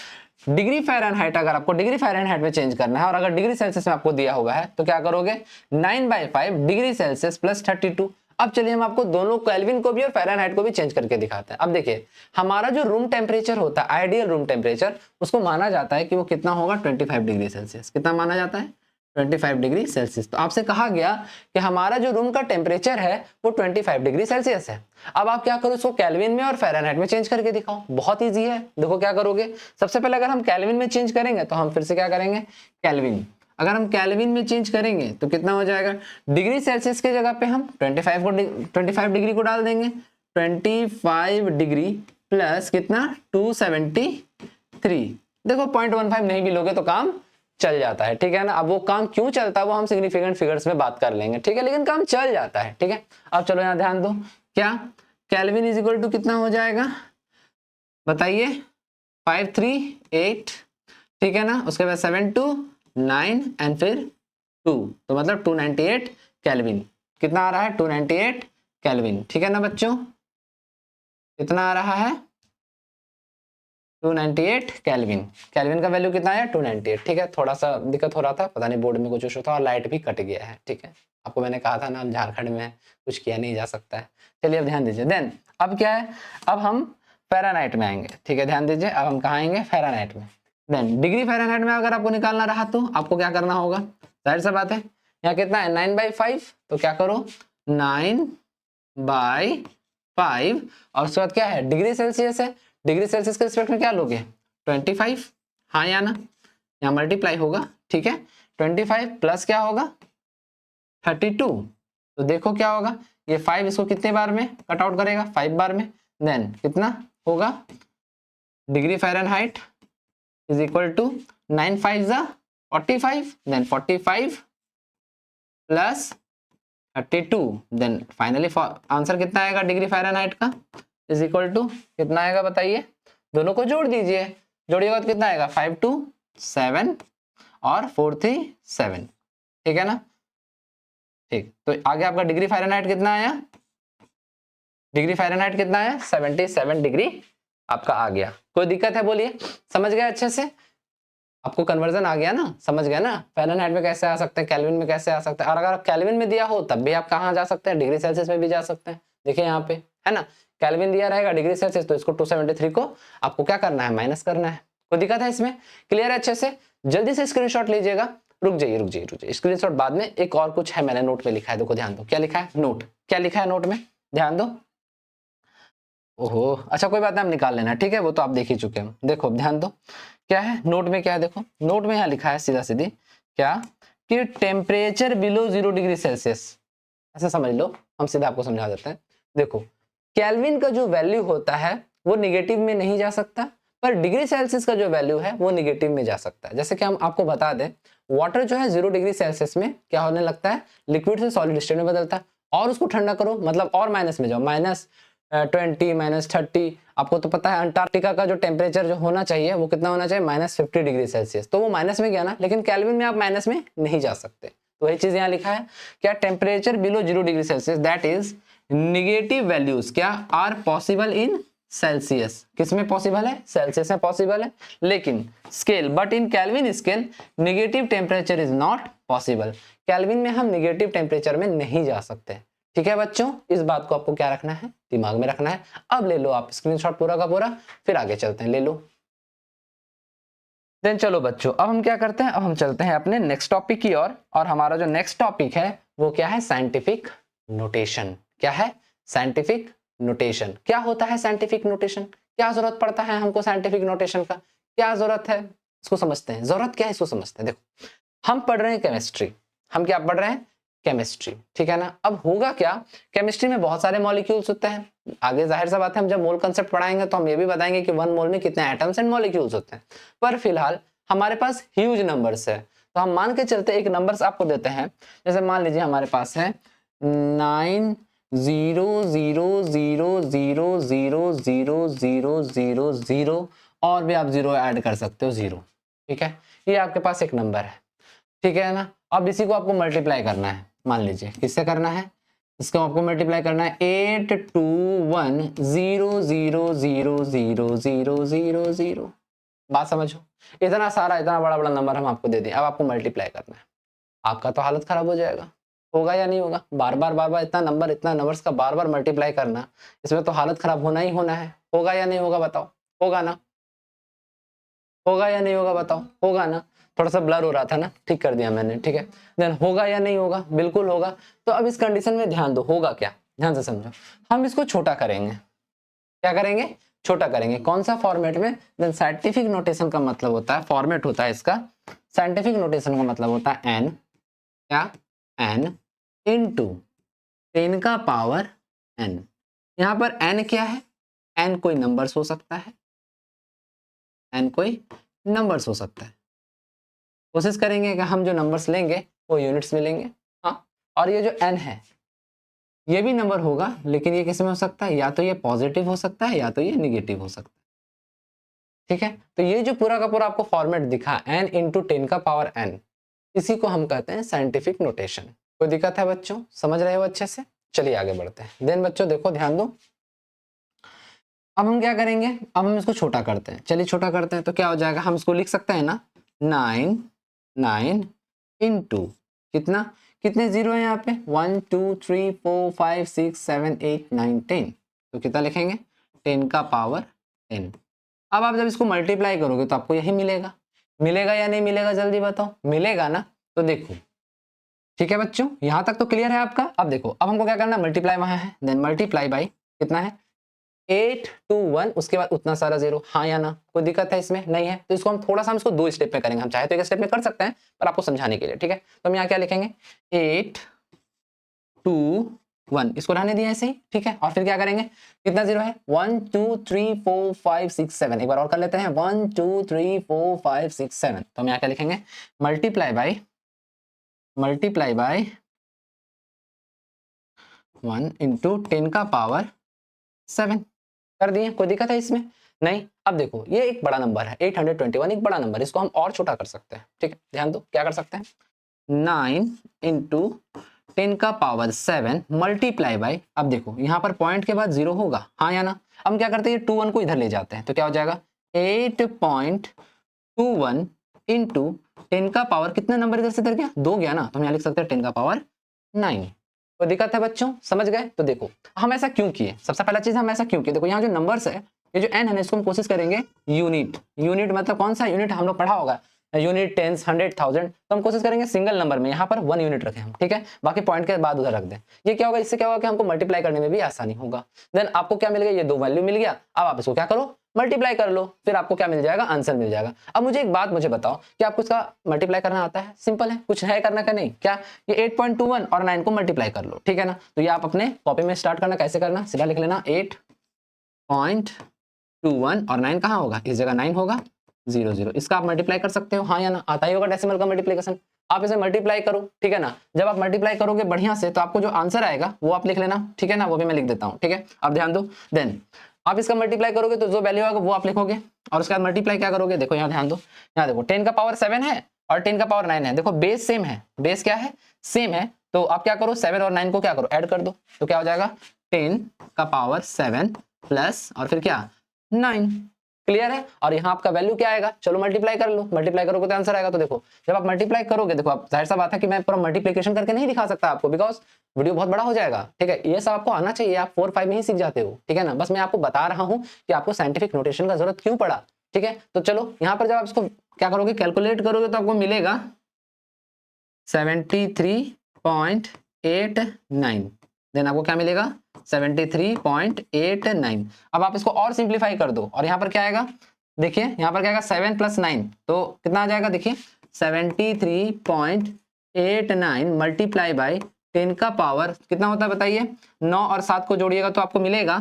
डिग्री फ़ारेनहाइट, अगर आपको डिग्री फ़ारेनहाइट में चेंज करना है और अगर डिग्री सेल्सियस में आपको दिया हुआ है तो क्या करोगे 9/5 डिग्री सेल्सियस प्लस 32। अब चलिए हम आपको दोनों केल्विन को भी और फ़ारेनहाइट को भी चेंज करके दिखाते हैं। अब देखिए हमारा जो रूम टेम्परेचर होता है, आइडियल रूम टेम्परेचर, उसको माना जाता है कि वो कितना होगा 25 डिग्री सेल्सियस। कितना माना जाता है 25 डिग्री सेल्सियस। तो आपसे कहा गया कि हमारा जो रूम का टेम्परेचर है वो 25 डिग्री सेल्सियस है। अब आप क्या करो, इसको केल्विन में और फ़ारेनहाइट में चेंज करके दिखाओ। बहुत इजी है, देखो क्या करोगे। सबसे पहले अगर हम केल्विन में चेंज करेंगे तो हम फिर से क्या करेंगे, केल्विन, अगर हम केल्विन में चेंज करेंगे तो कितना हो जाएगा, डिग्री सेल्सियस की जगह पे हम 25 डिग्री को डाल देंगे। 25 डिग्री प्लस कितना 273। देखो 0.15 नहीं भी लोगे तो काम चल जाता है, ठीक है ना। अब वो काम क्यों चलता है वो हम सिग्निफिकेंट फिगर्स में बात कर लेंगे, ठीक है, लेकिन काम चल जाता है, ठीक है। अब चलो यहाँ ध्यान दो, क्या केल्विन इज इक्वल टू कितना हो जाएगा बताइए, 538, ठीक है ना। उसके बाद 7 2 9 एंड फिर 2, तो मतलब 298 केल्विन। कितना आ रहा है 298 केल्विन, ठीक है ना बच्चों। कितना आ रहा है 298 केल्विन। केल्विन का वैल्यू कितना है 298, ठीक है। थोड़ा सा दिक्कत हो रहा था, पता नहीं बोर्ड में कुछ इशू था और लाइट भी कट गया है, ठीक है। आपको मैंने कहा था ना हम झारखंड में कुछ किया नहीं जा सकता है। चलिए अब ध्यान दीजिए। देन अब क्या है, अब हम फ़ारेनहाइट में आएंगे, ठीक है, ध्यान दीजिए। अब हम कहाँ आएंगे, फ़ारेनहाइट में। देन डिग्री फ़ारेनहाइट में अगर आपको निकालना रहा तो आपको क्या करना होगा, जाहिर सा बात है यहाँ कितना है 9/5, तो क्या करो 9/5 और उसके बाद क्या है डिग्री सेल्सियस है, डिग्री सेल्सियस के रिस्पेक्ट में क्या लोगे 25, हाँ या ना, यहाँ मल्टीप्लाई होगा, ठीक है। 25 प्लस क्या होगा 32, तो देखो क्या होगा, ये 5 इसको कितने बार में कट आउट करेगा 5 बार में। देन कितना होगा degree Fahrenheit is equal to 9 5 45, then 45 plus 32, then finally answer कितना आएगा डिग्री फ़ारेनहाइट का इज इक्वल टू कितना आएगा बताइए, दोनों को जोड़ दीजिए, जोड़िएगा तो कितना आएगा 5 2 7 और 4 3 7, ठीक है ना। ठीक, तो आगे आपका डिग्री फ़ारेनहाइट कितना आया, डिग्री फ़ारेनहाइट कितना आया 77 डिग्री आपका आ गया। कोई दिक्कत है बोलिए, समझ गए अच्छे से, आपको कन्वर्जन आ गया ना, समझ गया ना, फ़ारेनहाइट में कैसे आ सकते हैं, केल्विन में कैसे आ सकते हैं। और अगर केल्विन में दिया हो तब भी आप कहाँ जा सकते हैं, डिग्री सेल्सियस में भी जा सकते हैं। देखिए यहाँ पे है ना, केल्विन दिया रहेगा डिग्री सेल्सियस, तो इसको 273 को आपको क्या करना है माइनस करना है। कोई दिक्कत है इसमें, क्लियर है अच्छे से, जल्दी से स्क्रीनशॉट लीजिएगा। रुक जाइए स्क्रीनशॉट बाद में, एक और कुछ है मैंने नोट में लिखा है, देखो ध्यान दो क्या लिखा है, नोट क्या लिखा है नोट में, ध्यान दो। ओहो अच्छा कोई बात नहीं, हम निकाल लेना, ठीक है, वो तो आप देख ही चुके हैं। देखो ध्यान दो क्या है नोट में, क्या है देखो नोट में यहाँ लिखा है सीधा सीधी क्या कि टेम्परेचर बिलो 0 डिग्री सेल्सियस, ऐसा समझ लो, हम सीधा आपको समझा देते हैं। देखो केल्विन का जो वैल्यू होता है वो निगेटिव में नहीं जा सकता, पर डिग्री सेल्सियस का जो वैल्यू है वो निगेटिव में जा सकता है। जैसे कि हम आपको बता दें, वाटर जो है 0 डिग्री सेल्सियस में क्या होने लगता है, लिक्विड से सॉलिड स्टेट में बदलता है। और उसको ठंडा करो मतलब और माइनस में जाओ, -20 -30, आपको तो पता है अंटार्कटिका का जो टेम्परेचर जो होना चाहिए वो कितना होना चाहिए -50 डिग्री सेल्सियस, तो वो माइनस में गया ना, लेकिन केल्विन में आप माइनस में नहीं जा सकते। तो वही चीज यहाँ लिखा है क्या, temperature below 0 degree Celsius that is negative values क्या आर पॉसिबल इन सेल्सियस, किस में पॉसिबल है, सेल्सियस में पॉसिबल है, लेकिन scale but in kelvin scale negative temperature is not possible, kelvin में हम निगेटिव टेम्परेचर में नहीं जा सकते। ठीक है बच्चों, इस बात को आपको क्या रखना है, दिमाग में रखना है। अब ले लो आप स्क्रीनशॉट पूरा का पूरा, फिर आगे चलते हैं, ले लो। देन चलो बच्चों, अब हम क्या करते हैं, अब हम चलते हैं अपने नेक्स्ट टॉपिक की ओर, और हमारा जो नेक्स्ट टॉपिक है वो क्या है, साइंटिफिक नोटेशन। क्या है, साइंटिफिक नोटेशन। क्या होता है साइंटिफिक नोटेशन, क्या जरूरत पड़ता है हमको साइंटिफिक नोटेशन का, क्या जरूरत है, इसको समझते हैं। जरूरत क्या है इसको समझते हैं। देखो हम पढ़ रहे हैं केमिस्ट्री, हम क्या पढ़ रहे हैं, केमिस्ट्री, ठीक है ना। अब होगा क्या, केमिस्ट्री में बहुत सारे मॉलिक्यूल्स होते हैं, आगे जाहिर सा बात है हम जब मोल कंसेप्ट पढ़ाएंगे तो हम ये भी बताएंगे कि 1 मोल में कितने एटम्स एंड मॉलिक्यूल्स होते हैं। पर फिलहाल हमारे पास ह्यूज नंबर्स है, तो हम मान के चलते एक नंबर्स आपको देते हैं, जैसे मान लीजिए हमारे पास है 9 0 0 0 0 0 0 0 0 0 और भी आप 0 ऐड कर सकते हो 0, ठीक है। ये आपके पास एक नंबर है, ठीक है ना। अब इसी को आपको मल्टीप्लाई करना है, मान लीजिए किससे करना है, इसको आपको मल्टीप्लाई करना है 8 2 1 0 0 0 0 0 0 0। बात समझो, इतना सारा इतना बड़ा बड़ा नंबर हम आपको दे दें, अब आपको मल्टीप्लाई करना है, आपका तो हालत खराब हो जाएगा। होगा या नहीं होगा, बार बार इतना नंबर्स का बार बार मल्टीप्लाई करना, इसमें तो हालत खराब होना ही होना है। होगा या नहीं होगा बताओ, होगा ना, होगा या नहीं होगा बताओ, होगा ना। थोड़ा सा ब्लर हो रहा था ना, ठीक कर दिया मैंने, ठीक है। देन होगा या नहीं होगा, बिल्कुल होगा। तो अब इस कंडीशन में ध्यान दो, होगा क्या, ध्यान से समझो। हम इसको छोटा करेंगे, क्या करेंगे, छोटा करेंगे। कौन सा फॉर्मेट में, देन साइंटिफिक नोटेशन का मतलब होता है, फॉर्मेट होता है इसका, साइंटिफिक नोटेशन का मतलब होता है n, क्या, n इंटू 10 का पावर n। यहाँ पर n क्या है, n कोई नंबर्स हो सकता है, n कोई नंबर्स हो सकता है। कोशिश करेंगे कि हम जो नंबर्स लेंगे वो यूनिट्स में लेंगे, हाँ। और ये जो n है ये भी नंबर होगा, लेकिन ये किस में हो सकता है, या तो ये पॉजिटिव हो सकता है या तो ये निगेटिव हो सकता है, ठीक है। तो ये जो पूरा का पूरा आपको फॉर्मेट दिखा n इंटू 10 का पावर n, इसी को हम कहते हैं साइंटिफिक नोटेशन। कोई दिक्कत है बच्चों, समझ रहे हो अच्छे से। चलिए आगे बढ़ते हैं। देन बच्चों देखो ध्यान दो, अब हम क्या करेंगे, अब हम इसको छोटा करते हैं। चलिए छोटा करते हैं, तो क्या हो जाएगा, हम इसको लिख सकते हैं ना 9 इंटू कितना, कितने जीरो है यहाँ पे 1 2 3 4 5 6 7 8 9 10, तो कितना लिखेंगे 10 का पावर 10। अब आप जब इसको मल्टीप्लाई करोगे तो आपको यही मिलेगा, मिलेगा या नहीं मिलेगा, जल्दी बताओ, मिलेगा ना। तो देखो ठीक है बच्चों, यहां तक तो क्लियर है आपका। अब देखो, अब हमको क्या करना है, मल्टीप्लाई वहां है, देन मल्टीप्लाई बाई कितना है 8 2 1, उसके बाद उतना सारा जीरो, हाँ या ना, कोई दिक्कत है इसमें, नहीं है। तो इसको हम थोड़ा सा हम इसको 2 स्टेप में करेंगे, हम चाहे तो एक स्टेप में कर सकते हैं पर आपको समझाने के लिए, ठीक है। तो हम यहाँ क्या लिखेंगे 8 2 1, इसको रहने दिया ऐसे ही, ठीक है। और फिर क्या करेंगे, कितना जीरो है 1 2 3 4 5 6 7, एक बार और कर लेते हैं 1 2 3 4 5 6 7। तो हम यहाँ क्या लिखेंगे मल्टीप्लाई बाई 1 इंटू 10 का पावर 7 कर दिए। कोई दिक्कत है इसमें, नहीं। अब देखो ये एक बड़ा नंबर है 821, एक बड़ा नंबर, इसको हम और छोटा कर सकते हैं, ठीक है। ध्यान दो क्या कर सकते हैं, 9 इंटू 10 का पावर 7 मल्टीप्लाई बाई, अब देखो यहाँ पर पॉइंट के बाद जीरो होगा, हाँ या ना। हम क्या करते हैं 2 1 को इधर ले जाते हैं, तो क्या हो जाएगा 8.21 इंटू 10 का पावर, कितने नंबर इधर से इधर गया 2 गया ना, तो हम यहाँ लिख सकते हैं 10 का पावर 9। तो दिक्कत है बच्चों, समझ गए। तो देखो हम ऐसा क्यों किए, सबसे पहला चीज हम ऐसा क्यों किए, देखो यहाँ जो नंबर्स है, ये जो n है इसको हम कोशिश करेंगे यूनिट, यूनिट मतलब कौन सा यूनिट, हम लोग पढ़ा होगा यूनिट, टेंस, 100, 1000, तो हम कोशिश करेंगे सिंगल नंबर में, यहाँ पर 1 यूनिट रखें हम, ठीक है। बाकी पॉइंट के बाद उधर रख दें। ये क्या होगा, इससे क्या होगा कि हमको मल्टीप्लाई करने में भी आसानी होगा। देन आपको क्या मिल गया, ये 2 वैल्यू मिल गया। अब आप इसको क्या करो मल्टीप्लाई कर लो, फिर आपको क्या मिल जाएगा, आंसर मिल जाएगा। अब मुझे एक बात मुझे बताओ कि आपको इसका मल्टीप्लाई करना आता है, सिंपल है, कुछ है करना का नहीं, क्या ये 8.21 और 9 को मल्टीप्लाई कर लो, ठीक है ना। तो ये आप अपने कॉपी में स्टार्ट करना, कैसे करना, सीधा लिख लेना 8.21 और 9 कहाँ होगा, इस जगह 9 होगा 0 0, इसका आप मल्टीप्लाई कर सकते हो, हाँ या ना, आता ही होगा डेसिमल का मल्टीप्लिकेशन। आप इसे मल्टीप्लाई करो, ठीक है ना। जब आप मल्टीप्लाई करोगे बढ़िया से तो आपको जो आंसर आएगा वो आप लिख लेना, ठीक है ना, वो भी मैं लिख देता हूँ, ठीक है। अब ध्यान दो, देन आप इसका मल्टीप्लाई करोगे तो जो वैल्यू आएगा वो आप लिखोगे, और उसके बाद मल्टीप्लाई क्या करोगे, देखो यहाँ ध्यान दो, यहाँ देखो 10 का पावर 7 है और 10 का पावर 9 है, देखो बेस सेम है, बेस क्या है, सेम है। तो आप क्या करो 7 और 9 को क्या करो ऐड कर दो, तो क्या हो जाएगा 10 का पावर 7 प्लस और फिर क्या 9। क्लियर है। और यहाँ आपका वैल्यू क्या आएगा, चलो मल्टीप्लाई कर लो, मल्टीप्लाई करोगे तो आंसर आएगा। तो देखो जब आप मल्टीप्लाई करोगे, देखो आप जाहिर सा बात है कि मैं पूरा मल्टीप्लिकेशन करके नहीं दिखा सकता आपको, बिकॉज वीडियो बहुत बड़ा हो जाएगा। ठीक है, ये सब आपको आना चाहिए, आप 4 5 में ही सीख जाते हो। ठीक है ना, बस मैं आपको बता रहा हूँ कि आपको साइंटिफिक नोटेशन का जरूरत क्यों पड़ा। ठीक है, तो चलो यहाँ पर जब आप इसको क्या करोगे, कैलकुलेट करोगे तो आपको मिलेगा 73.89। देन आपको क्या मिलेगा 73.89। अब आप इसको और सिंप्लीफाई कर दो और यहाँ पर क्या आएगा, देखिए यहाँ पर क्या आएगा 7 + 9 तो कितना आ जाएगा, देखिए 73.89 मल्टीप्लाई बाई 10 का पावर कितना होता है बताइए, 9 और 7 को जोड़िएगा तो आपको मिलेगा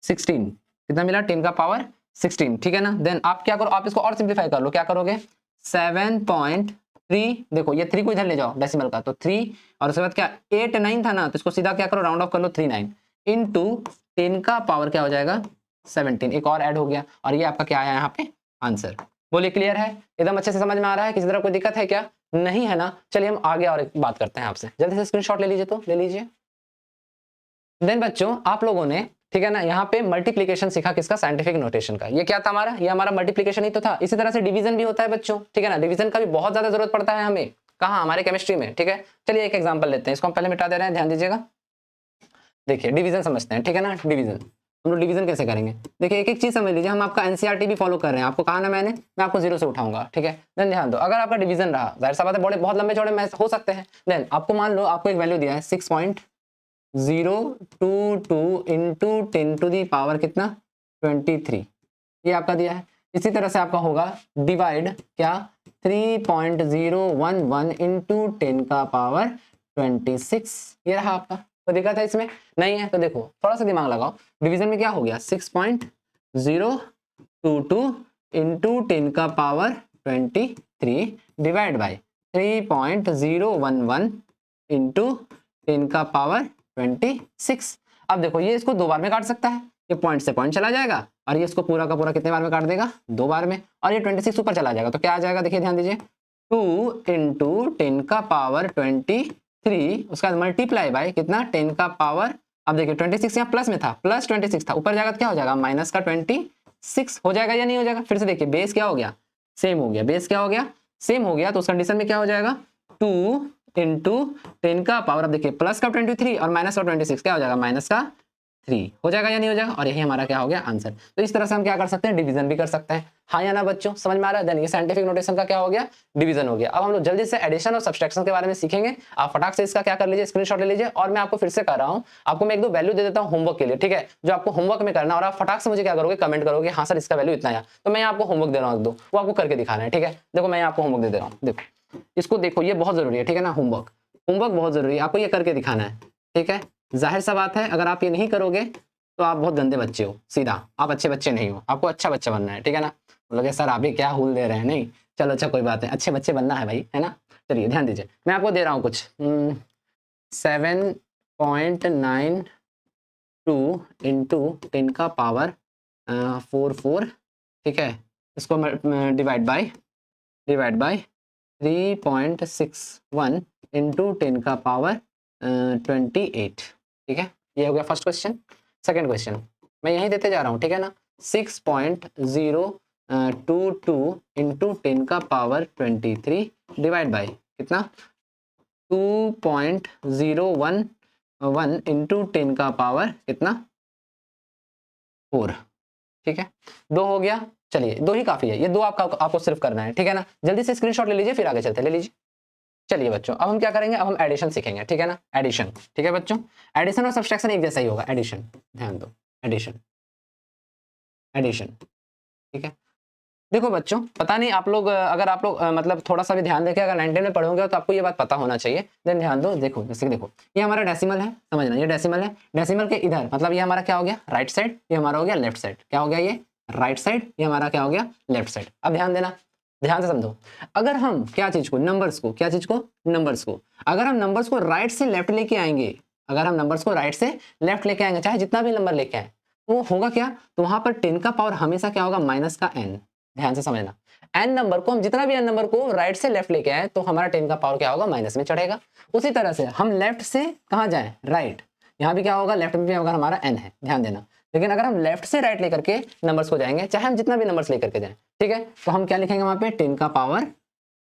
16। कितना मिला, 10 का पावर 16। ठीक है ना, देन आप क्या करो, आप इसको और सिंप्लीफाई कर लो, क्या करोगे 7.3, देखो ये 3 को इधर ले जाओ डेसिमल का, तो 3 और उसके बाद क्या 8 9 था ना, तो इसको सीधा क्या करो राउंड ऑफ कर लो 39 इंटू 10 का पावर क्या हो जाएगा 17, एक और ऐड हो गया और ये आपका क्या है यहाँ पे आंसर। बोलिए क्लियर है, एकदम अच्छे से समझ में आ रहा है, किसी तरह कोई दिक्कत है क्या, नहीं है ना। चलिए हम आगे और एक बात करते हैं आपसे, जल्दी से स्क्रीनशॉट ले लीजिए, तो ले लीजिए। देन बच्चों आप लोगों ने ठीक है ना यहाँ पे मल्टीप्लिकेशन सीखा, किसका, साइंटिफिक नोटेशन का। ये क्या था हमारा, ये हमारा मल्टीप्लिकेशन ही तो था। इसी तरह से डिवीजन भी होता है बच्चों। ठीक है ना, डिवीजन का भी बहुत ज्यादा जरूरत पड़ता है हमें, कहाँ, हमारे केमिस्ट्री में। ठीक है, चलिए एक एग्जांपल लेते हैं, इसको हम पहले मिटा दे रहे हैं, ध्यान दीजिएगा। देखिए डिवीजन समझते हैं, ठीक है ना, डिवीजन हम लोग डिवीजन कैसे करेंगे, देखिए एक एक चीज समझ लीजिए। हम आपका एनसीईआरटी भी फॉलो कर रहे हैं, आपको कहा ना मैंने, मैं आपको 0 से उठाऊंगा। ठीक है, देन ध्यान दो, अगर आपका डिवीजन रहा, जाहिर सा बात है बड़े बहुत लंबे चौड़े मैथ हो सकते हैं। देन आपको मान लो आपको एक वैल्यू दिया है 6.022 इंटू 10 टू दी पावर कितना 23, ये आपका दिया है। इसी तरह से आपका होगा डिवाइड क्या 3.011 इंटू 10 का पावर 26, ये रहा आपका। तो दिक्कत है इसमें नहीं है, तो देखो थोड़ा सा दिमाग लगाओ, डिवीजन में क्या हो गया 6.022 इंटू 10 का पावर 23 डिवाइड बाई 3.011 इंटू 10 का पावर 26। अब देखो ये इसको 2 बार में काट सकता है, ये पॉइंट से पॉइंट चला जाएगा और ये इसको पूरा का पूरा कितने बार में काट देगा 2 बार में, और ये 26 ऊपर चला जाएगा तो क्या आ जाएगा, देखिए ध्यान दीजिए 2 इंटू 10 का पावर 23 उसका मल्टीप्लाई बाय कितना 10 का पावर, अब देखिए 26 यहाँ प्लस में था, प्लस 26 था, ऊपर जाएगा तो क्या हो जाएगा माइनस का 26 हो जाएगा या नहीं हो जाएगा। फिर से देखिए बेस क्या हो गया, सेम हो गया, बेस क्या हो गया, सेम हो गया, तो उस कंडीशन में क्या हो जाएगा 2 इंटू 10 का पावर, अब देखिए प्लस का 23 और माइनस का 26 क्या हो जाएगा माइनस का 3 हो जाएगा या नहीं हो जाएगा, और यही हमारा क्या हो गया आंसर। तो इस तरह से हम क्या कर सकते हैं, डिवीजन भी कर सकते हैं। हाँ या ना बच्चों, समझ में आ रहा है। देन ये साइंटिफिक नोटेशन का क्या हो गया, डिवीजन हो गया। अब हम लोग जल्दी से एडिशन और सब्सट्रैक्शन के बारे में सीखेंगे। आप फटाक से इसका क्या कर लीजिए, स्क्रीनशॉट ले लीजिए, और मैं आपको फिर से कर रहा हूँ, आपको मैं 1 2 वैल्यू दे देता हूँ होमवर्क के लिए, ठीक है, जो आपको होमवर्क में करना, और आप फटाक से मुझे क्या करोगे, कमेंट करोगे हाँ सर इसका वैल्यू इतना है, तो मैं आपको होमवर्क दे रहा हूँ 1 2, वो आपको करके दिखाना है। ठीक है, देखो मैं आपको होमवर्क दे रहा हूँ, देखो इसको देखो, ये बहुत जरूरी है। ठीक है ना, होमवर्क बहुत जरूरी है, आपको ये करके दिखाना है। ठीक है, जाहिर सा बात है अगर आप ये नहीं करोगे तो आप बहुत गंदे बच्चे हो, सीधा आप अच्छे बच्चे नहीं हो, आपको अच्छा बच्चा बनना है। ठीक है ना, बोलोगे सर आप ही क्या हुल दे रहे हैं, नहीं चलो अच्छा कोई बात है, अच्छे बच्चे बनना है भाई, है ना। चलिए ध्यान दीजिए, मैं आपको दे रहा हूँ कुछ 7.92 इंटू 10 का पावर 44, ठीक है, इसको डिवाइड बाय 3.61 इंटू 10 का पावर 28। ठीक है, ये हो गया फर्स्ट क्वेश्चन। सेकंड क्वेश्चन मैं यही देते जा रहा हूँ, ठीक है ना, 6.022 इंटू 10 का पावर 23 डिवाइड बाय कितना 2.011 इंटू 10 का पावर कितना 4। ठीक है, 2 हो गया, चलिए 2 ही काफी है, ये 2 आपको सिर्फ करना है। ठीक है ना, जल्दी से स्क्रीनशॉट ले लीजिए, फिर आगे चलते, ले लीजिए। चलिए बच्चों अब हम क्या करेंगे, अब हम एडिशन सीखेंगे। ठीक है ना, एडिशन, ठीक है बच्चों, एडिशन और सब्सट्रैक्शन एक जैसा ही होगा। एडिशन, ध्यान दो, एडिशन, ठीक है। देखो बच्चों पता नहीं आप लोग, अगर आप लोग मतलब थोड़ा सा भी ध्यान देके अगर 19 में पढ़ोगे तो आपको ये बात पता होना चाहिए। देन ध्यान दो, देखो जैसे देखो ये हमारा डेसिमल है, समझना ये डेसिमल है, डेसिमल के इधर मतलब ये हमारा क्या हो गया राइट साइड, ये हमारा हो गया लेफ्ट साइड, क्या हो गया ये राइट साइड, ये हमारा क्या हो गया लेफ्ट साइड। अब ध्यान देना, ध्यान से समझो, अगर हम क्या चीज को, नंबर्स को, क्या चीज को, नंबर्स को, अगर हम नंबर्स को राइट से लेफ्ट लेके आएंगे, अगर हम नंबर्स को राइट से लेफ्ट लेके आएंगे, चाहे जितना भी नंबर लेके आए, तो वो होगा क्या, तो वहां पर 10 का पावर हमेशा क्या होगा माइनस का n। ध्यान से समझना, n नंबर को हम जितना भी n नंबर को राइट से लेफ्ट लेके आए तो हमारा 10 का पावर क्या होगा माइनस में चढ़ेगा। उसी तरह से हम लेफ्ट से कहाँ जाए राइट, यहाँ भी क्या होगा, लेफ्ट में भी अगर हमारा n है, ध्यान देना। लेकिन अगर हम लेफ्ट से राइट लेकर के नंबर्स को जाएंगे, चाहे हम जितना भी नंबर्स लेकर के जाएं, ठीक है, तो हम क्या लिखेंगे वहां पे 10 का पावर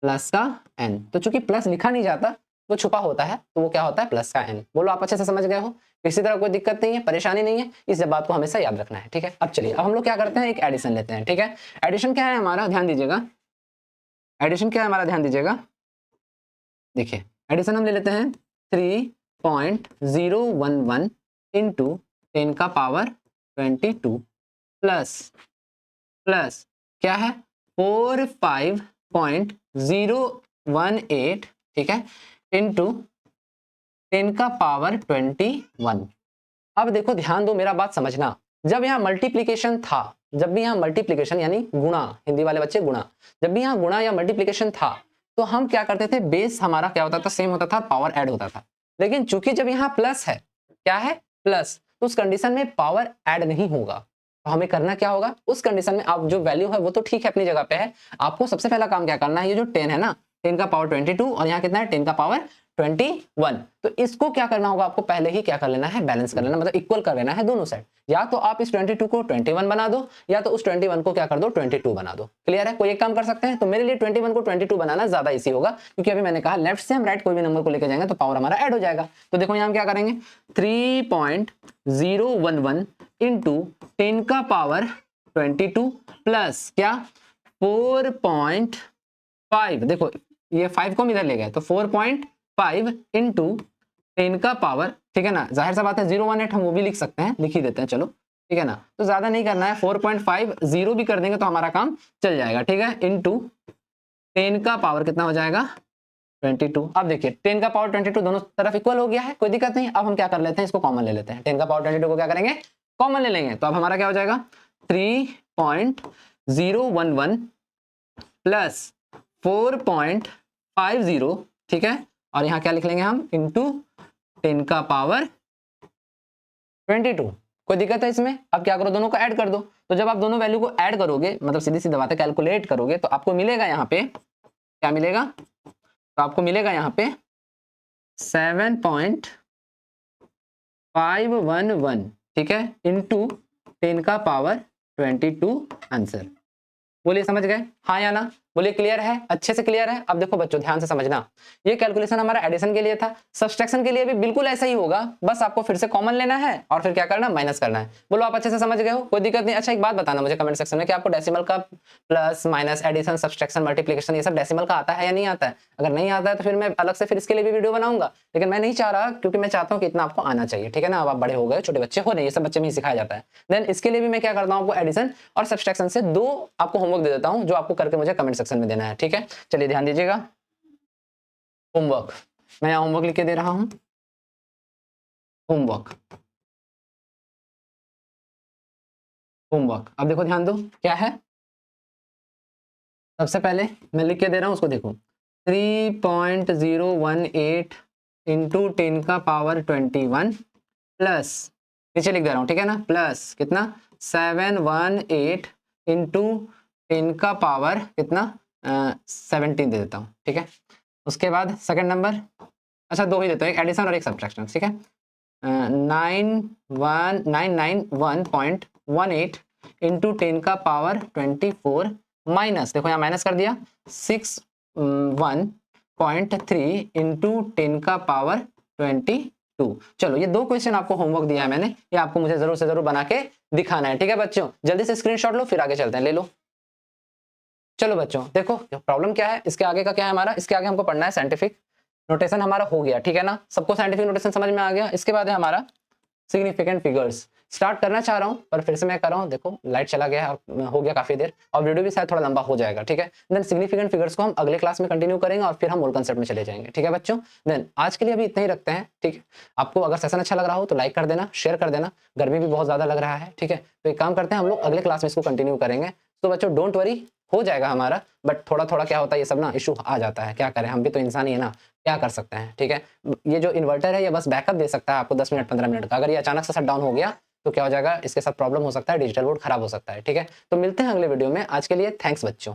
प्लस का n। तो चूंकि प्लस लिखा नहीं जाता, वो छुपा होता है, तो वो क्या होता है प्लस का n। बोलो आप अच्छे से समझ गए हो, किसी तरह कोई दिक्कत नहीं है, परेशानी नहीं है, इस बात को हमेशा याद रखना है, ठीक है। अब चलिए, अब हम लोग क्या करते हैं, एक एडिशन लेते हैं, ठीक है। एडिशन क्या है हमारा, ध्यान दीजिएगा, एडिशन क्या है हमारा, ध्यान दीजिएगा। देखिए एडिशन हम ले लेते हैं 3.011 इंटू 10 का पावर 22 प्लस क्या है 45.018, ठीक है, इंटू 10 का पावर 21। अब देखो ध्यान दो, मेरा बात समझना, जब यहाँ मल्टीप्लीकेशन था, जब भी यहाँ मल्टीप्लीकेशन यानी गुणा, हिंदी वाले बच्चे गुणा, जब भी यहाँ गुणा या मल्टीप्लीकेशन था, तो हम क्या करते थे, बेस हमारा क्या होता था, सेम होता था, पावर ऐड होता था। लेकिन चूंकि जब यहाँ प्लस है, क्या है प्लस, तो उस कंडीशन में पावर ऐड नहीं होगा। तो हमें करना क्या होगा, उस कंडीशन में आप जो वैल्यू है वो तो ठीक है अपनी जगह पे है, आपको सबसे पहला काम क्या करना है, ये जो 10 है ना, 10 का पावर 22 और यहाँ कितना है 10 का पावर 21, तो इसको क्या करना होगा, आपको पहले ही क्या कर लेना है, बैलेंस कर लेना, मतलब इक्वल कर लेना है दोनों साइड। या तो आप इस 22 को 21 बना दो, या तो उस 21 को क्या कर दो 22 बना दो। क्लियर है, कोई एक काम कर सकते हैं, तो मेरे लिए 21 को 22 बनाना ज्यादा इजी होगा, क्योंकि अभी मैंने कहा लेफ्ट से हम राइट कोई भी नंबर को लेकर जाएंगे तो पावर हमारा ऐड हो जाएगा। तो देखो यहाँ हम क्या करेंगे, 3.011 इंटू 10 का पावर 22 प्लस क्या 4.5, देखो ये 5 को हम इधर ले गए, तो 4.5 इंटू 10 का पावर, ठीक है ना, जाहिर सा बात है 018 हम वो भी लिख सकते हैं, लिख ही देते हैं, चलो ठीक है ना, तो ज्यादा नहीं करना है, 4.5 0 भी कर देंगे तो हमारा काम चल जाएगा, ठीक है, इंटू 10 का पावर कितना हो जाएगा 22। अब देखिए 10 का पावर 22 दोनों तरफ इक्वल हो गया है, कोई दिक्कत नहीं। अब हम क्या कर लेते हैं, इसको कॉमन ले लेते हैं, 10 का पावर 22 को क्या करेंगे, कॉमन ले लेंगे, तो अब हमारा क्या हो जाएगा 3.011 प्लस 4.50, ठीक है, और यहाँ क्या लिख लेंगे हम, इंटू 10 का पावर 22। कोई दिक्कत है इसमें, अब क्या करो, दोनों को ऐड कर दो। तो जब आप दोनों वैल्यू को ऐड करोगे, मतलब सीधी सीधी बात है, कैलकुलेट करोगे, तो आपको मिलेगा यहाँ पे क्या मिलेगा, तो आपको मिलेगा यहाँ पे 7.511, ठीक है, इंटू 10 का पावर 22 आंसर। बोलिए समझ गए, हाँ या ना, बोलिए क्लियर है, अच्छे से क्लियर है। अब देखो बच्चों ध्यान से समझना, ये कैलकुलेशन हमारा एडिशन के लिए था, सब्सट्रैक्शन के लिए भी बिल्कुल ऐसा ही होगा, बस आपको फिर से कॉमन लेना है और फिर क्या करना, माइनस करना है। बोलो आप अच्छे से समझ गए हो, कोई दिक्कत नहीं। अच्छा एक बात बताना मुझे कमेंट सेक्शन में कि आपको डेसिमल का plus minus addition subtraction multiplication ये सब डेसिमल का आता है या नहीं आता है। अगर नहीं आता है तो फिर मैं अलग से फिर इसके लिए भी वीडियो बनाऊंगा, लेकिन मैं नहीं चाह रहा, क्योंकि मैं चाहता हूँ कि इतना आपको आना चाहिए, ठीक है ना। अब आप बड़े हो गए, छोटे बच्चे हो नहीं, ये सब बच्चे में ही सिखाया जाता है। देन इसके लिए भी मैं क्या करता हूँ, आपको एडिशन और सब्सट्रैक्शन से 2 आपको होमवर्क दे देता हूँ, जो आपको करके मुझे कमेंट सेक्शन में देना है, ठीक है। चलिए ध्यान दीजिएगा, होमवर्क मैं यहाँ होमवर्क लिख के दे रहा हूं, होमवर्क अब देखो ध्यान दो क्या है, सबसे पहले मैं लिख के दे रहा हूं उसको, देखो 3.018 इंटू 10 का पावर 21 प्लस, नीचे लिख दे रहा हूं, ठीक है ना, प्लस कितना 718 इंटू 10 का पावर कितना 17 दे देता हूँ, ठीक है। उसके बाद सेकंड नंबर, अच्छा 2 ही देता हूँ, एक एडिशन और एक सब्ट्रैक्शन, ठीक है। 991.18 इंटू 10 का पावर 24 माइनस, देखो यहाँ माइनस कर दिया 61.3 इंटू 10 का पावर 22। चलो ये 2 क्वेश्चन आपको होमवर्क दिया है मैंने, ये आपको मुझे जरूर से जरूर बना के दिखाना है, ठीक है बच्चों। जल्दी से स्क्रीनशॉट लो, फिर आगे चलते हैं, ले लो। चलो बच्चों देखो प्रॉब्लम क्या है, इसके आगे का क्या है हमारा, इसके आगे हमको पढ़ना है साइंटिफिक नोटेशन, हमारा हो गया, ठीक है ना, सबको साइंटिफिक नोटेशन समझ में आ गया। इसके बाद है हमारा सिग्निफिकेंट फिगर्स, स्टार्ट करना चाह रहा हूं पर फिर से मैं कर रहा हूं, देखो लाइट चला गया और हो गया काफी देर, और वीडियो भी शायद थोड़ा लंबा हो जाएगा, ठीक है। देन सिग्निफिकेंट फिगर्स को हम अगले क्लास में कंटिन्यू करेंगे और फिर हम मोल कंसेप्ट में चले जाएंगे, ठीक है बच्चों। देन आज के लिए अभी इतना ही रखते हैं, ठीक है। आपको अगर सेशन अच्छा लग रहा हो तो लाइक कर देना, शेयर कर देना, गर्मी भी बहुत ज्यादा लग रहा है, ठीक है। तो एक काम करते हैं, हम लोग अगले क्लास में इसको कंटिन्यू करेंगे। तो बच्चों डोंट वरी, हो जाएगा हमारा, बट थोड़ा थोड़ा क्या होता है, ये सब ना इशू आ जाता है, क्या करें, हम भी तो इंसान ही है ना, क्या कर सकते हैं, ठीक है। ये जो इन्वर्टर है ये बस बैकअप दे सकता है आपको 10 मिनट 15 मिनट का, अगर ये अचानक से शट डाउन हो गया तो क्या हो जाएगा, इसके साथ प्रॉब्लम हो सकता है, डिजिटल बोर्ड खराब हो सकता है, ठीक है। तो मिलते हैं अगले वीडियो में, आज के लिए थैंक्स बच्चों।